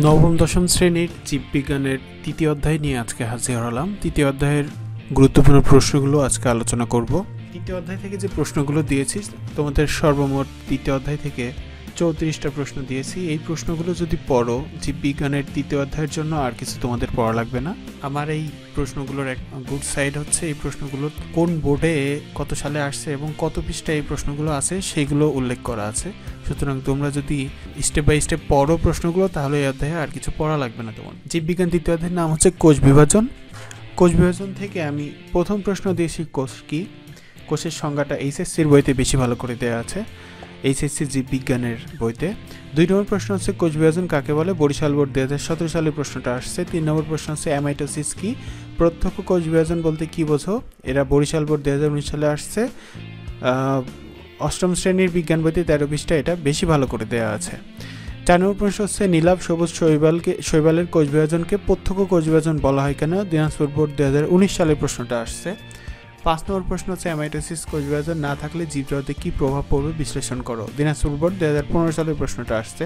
নবম দশম শ্রেণীর জীববিজ্ঞানের তৃতীয় অধ্যায় নিয়ে আজকে হাজির হলাম। তৃতীয় অধ্যায়ের গুরুত্বপূর্ণ প্রশ্নগুলো আজকে আলোচনা করব। তৃতীয় অধ্যায় থেকে যে প্রশ্নগুলো দিয়েছি তোমাদের সর্বমোট তৃতীয় অধ্যায় থেকে 34টা প্রশ্ন দিয়েছি। এই প্রশ্নগুলো যদি পড়ো জীববিজ্ঞানের তৃতীয় অধ্যায়ের জন্য আর কিছু তোমাদের পড়া লাগবে না। আমার এই প্রশ্নগুলোর এক গুড সাইড হচ্ছে এই প্রশ্নগুলো কোন বোর্ডে কত সালে আসছে এবং কত পৃষ্ঠায় এই প্রশ্নগুলো আছে সেইগুলো উল্লেখ করা আছে। সুতরাং তোমরা যদি স্টেপ বাই স্টেপ পড়ো প্রশ্নগুলো তাহলে এই অধ্যায়ে আর কিছু পড়া লাগবে না তোমার। জীববিজ্ঞান তৃতীয় অধ্যায়ের নাম হচ্ছে কোষ বিভাজন। কোষ বিভাজন থেকে আমি প্রথম প্রশ্ন দিয়েছি কোষ কি। কোষের সংজ্ঞাটা এসএসসির বইতে বেশি ভালো করে দেওয়া আছে, এসএসসি জীববিজ্ঞানের বইতে। 2 নম্বর প্রশ্ন হচ্ছে কোষ বিভাজন কাকে বলে, বরিশাল বোর্ড 2017 সালের প্রশ্নটা আসছে। 3 নম্বর প্রশ্ন হচ্ছে অ্যামাইটোসিস কি, প্রত্যক্ষ কোষ বিভাজন বলতে কি বোঝো, এরা বরিশাল বোর্ড 2019 সালে আসছে। অষ্টম শ্রেণীর বিজ্ঞান বইতে 13 পৃষ্ঠা এটা বেশি ভালো করে দেওয়া আছে। 4 নম্বর প্রশ্ন হচ্ছে নীলাভ সবুজ শৈবালের কোষ বিভাজনকে প্রত্যক্ষ কোষ বিভাজন বলা হয় কেন, দিনাজপুর বোর্ড 2019 সালের প্রশ্নটা আসছে। 5 নম্বর প্রশ্ন হচ্ছে অ্যামাইটোসিস কোষ বিভাজন না থাকলে জীবজগতে কী প্রভাব পড়বে বিশ্লেষণ করো, দিনাজপুর বোর্ড 2015 সালের প্রশ্নটা আসছে।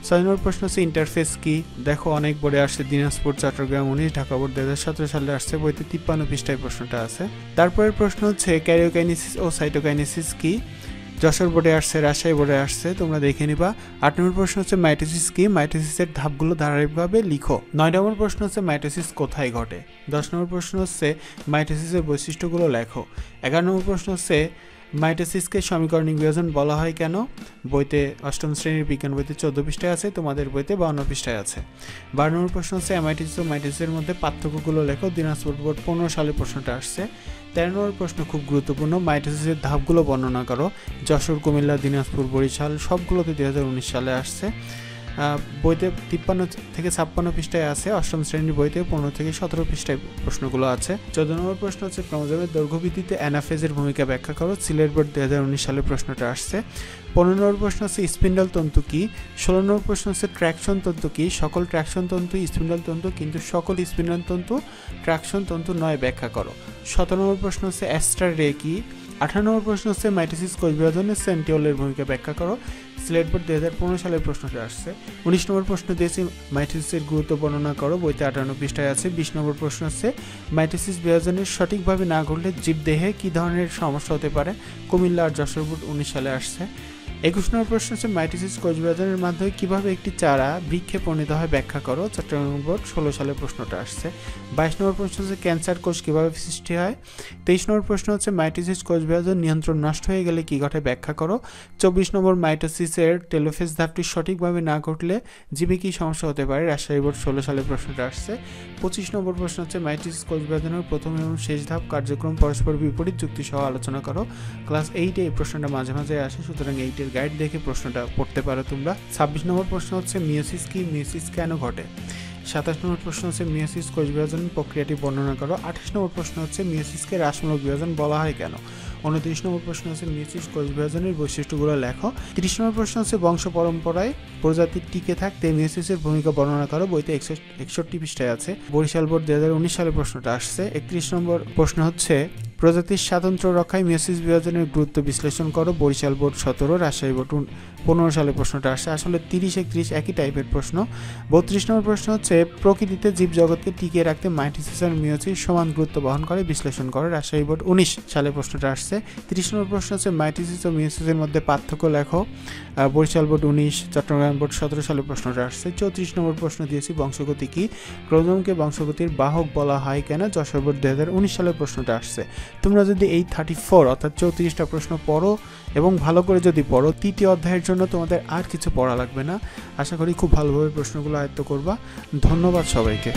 6 নম্বর প্রশ্ন হচ্ছে ইন্টারফেস কি, দেখো অনেক বোর্ডে আসছে, দিনাজপুর, চট্টগ্রাম 19, ঢাকা বোর্ড 2017 সালে আসছে, বইতে 53 পৃষ্ঠায় প্রশ্নটা আছে। তারপরের প্রশ্ন হচ্ছে ক্যারিওকাইনেসিস ও সাইটোকাইনেসিস কি, যশোর বোর্ডে আসছে, রাজশাহী বোর্ডে আসছে, তোমরা দেখে নিবা। 8 নম্বর প্রশ্ন হচ্ছে মাইটোসিস কি, মাইটোসিসের ধাপগুলো ধারাবাহিকভাবে লিখো। 9 নম্বর প্রশ্ন হচ্ছে মাইটোসিস কোথায় ঘটে। 10 নম্বর প্রশ্ন হচ্ছে মাইটোসিসের বৈশিষ্ট্যগুলো লেখো। 11 নম্বর প্রশ্ন হচ্ছে মাইটোসিসকে সমীকরণিক বিভাজন বলা হয় কেন, বইতে অষ্টম শ্রেণীর বিজ্ঞান বইতে 14 পৃষ্ঠায় আছে, তোমাদের বইতে 52 পৃষ্ঠায় আছে। 12 নম্বর প্রশ্ন হচ্ছে অ্যামাইটোসিস ও মাইটোসিসের মধ্যে পার্থক্যগুলো লেখো, দিনাজপুর বোর্ড 15 সালে প্রশ্নটা আসছে। 13 নম্বর প্রশ্ন খুব গুরুত্বপূর্ণ, মাইটোসিসের ধাপগুলো বর্ণনা করো, যশোর, কুমিল্লা, দিনাজপুর, বরিশাল সবগুলোতে 2019 সালে আসছে। বইতে 53 থেকে 56 পৃষ্ঠায় আছে, অষ্টম শ্রেণীর বইতে 15 থেকে 17 পৃষ্ঠায় প্রশ্নগুলো আছে। 14 নম্বর প্রশ্ন হচ্ছে ক্রোমোজোমের দৈর্ঘ্য বৃদ্ধিতে অ্যানাফেজের ভূমিকা ব্যাখ্যা করো, সিলেট বোর্ড 2019 সালে প্রশ্নটা আসছে। 15 নম্বর প্রশ্ন হচ্ছে স্পিন্ডল তন্তু কি। 16 নম্বর প্রশ্ন হচ্ছে ট্র্যাকশন তন্তু কি, সকল ট্র্যাকশন তন্তুই স্পিন্ডল তন্তু কিন্তু সকল স্পিন্ডল তন্তু ট্র্যাকশন তন্তু নয়, ব্যাখ্যা করো। 17 নম্বর প্রশ্ন হচ্ছে অ্যাস্ট্রার রে কি। 18 নম্বর প্রশ্ন হচ্ছে মাইটোসিস কোষ বিভাজনে সেন্টিওলের ভূমিকা ব্যাখ্যা করো, সিলেট বোর্ড 2015 সালের প্রশ্নটা আসছে। 19 নম্বর প্রশ্ন দিয়েছি মাইটোসিসের গুরুত্ব বর্ণনা করো, বইতে 58 পৃষ্ঠায় আছে। 20 নম্বর প্রশ্ন হচ্ছে মাইটোসিস বিভাজনের সঠিকভাবে না ঘটলে জীবদেহে কী ধরনের সমস্যা হতে পারে, কুমিল্লা আর যশোর বোর্ড 19 সালে আসছে। 21 নম্বর প্রশ্ন হচ্ছে মাইটোসিস কোষ বিভাজনের মাধ্যমে কীভাবে একটি চারা বৃক্ষে পরিণত হয়, ব্যাখ্যা করো, চট্টগ্রাম বোর্ড 16 সালে প্রশ্নটা আসছে। 22 নম্বর প্রশ্ন হচ্ছে ক্যান্সার কোষ কীভাবে সৃষ্টি হয়। 23 নম্বর প্রশ্ন হচ্ছে মাইটোসিস কোষ বিভাজন নিয়ন্ত্রণ নষ্ট হয়ে গেলে কী ঘটে, ব্যাখ্যা করো। 24 নম্বর মাইটোসিসের টেলোফেজ ধাপটি সঠিকভাবে না ঘটলে জীবে কী সমস্যা হতে পারে, রাজশাহী বোর্ড 16 সালে প্রশ্নটা আসছে। 25 নম্বর প্রশ্ন হচ্ছে মাইটোসিস কোষ বিভাজনের প্রথম এবং শেষ ধাপ কার্যক্রম পরস্পর বিপরীত যুক্তি সহ আলোচনা করো। ক্লাস 8-এ এই প্রশ্নটা মাঝে মাঝে আসে, সুতরাং 8-এর গাইড দেখে প্রশ্নটা পড়তে পারো তোমরা। 26 নম্বর প্রশ্ন হচ্ছে মিয়োসিস কি, মিয়োসিস কেন ঘটে। 27 নম্বর প্রশ্ন হচ্ছে মিয়োসিস কোষ বিভাজন প্রক্রিয়াটি বর্ণনা করো। 28 নম্বর প্রশ্ন হচ্ছে মিয়োসিসকে হ্রাসমূলক বিভাজন বলা হয় কেন। 29 নম্বর প্রশ্ন হচ্ছে মিয়োসিস কোষ বিভাজনের বৈশিষ্ট্যগুলো লেখো। 30 নম্বর প্রশ্ন হচ্ছে বংশ পরম্পরায় প্রজাতির টিকে থাকতে মিয়োসিসের ভূমিকা বর্ণনা করো, বইতে 61 পৃষ্ঠায় আছে, বরিশাল বোর্ড 2019 সালে প্রশ্নটা আসছে। 31 নম্বর প্রশ্ন হচ্ছে প্রজাতির স্বাতন্ত্র রক্ষায় মিয়োসিস বিভাজনের গুরুত্ব বিশ্লেষণ করো, বরিশাল বোর্ড 17, রাজশাহী বোর্ড 15 সালে প্রশ্নটা আসছে। আসলে 30-31 একই টাইপের প্রশ্ন। 32 নম্বর প্রশ্ন হচ্ছে প্রকৃতিতে জীবজগৎকে টিকিয়ে রাখতে মাইটোসিস আর মিয়োসিস সমান গুরুত্ব বহন করে, বিশ্লেষণ করে, রাজশাহী বোর্ড 19 সালে প্রশ্নটা আসছে। 30 নম্বর প্রশ্ন হচ্ছে মাইটোসিস ও মিয়োসিসের মধ্যে পার্থক্য লেখো, বরিশাল বোর্ড 19, চট্টগ্রাম বোর্ড 17 সালে প্রশ্নটা আসছে। 34 নম্বর প্রশ্ন দিয়েছি বংশগতি কি, ক্রোমোজোমকে বংশগতির বাহক বলা হয় কেন, যশোর বোর্ড 2019 সালের প্রশ্নটা আসছে। তোমরা যদি এই 34 অর্থাৎ 34টা প্রশ্ন পড়ো এবং ভালো করে যদি পড়ো, তৃতীয় অধ্যায়ের জন্য তোমাদের আর কিছু পড়া লাগবে না। আশা করি খুব ভালোভাবে প্রশ্নগুলো আয়ত্ত করবা। ধন্যবাদ সবাইকে।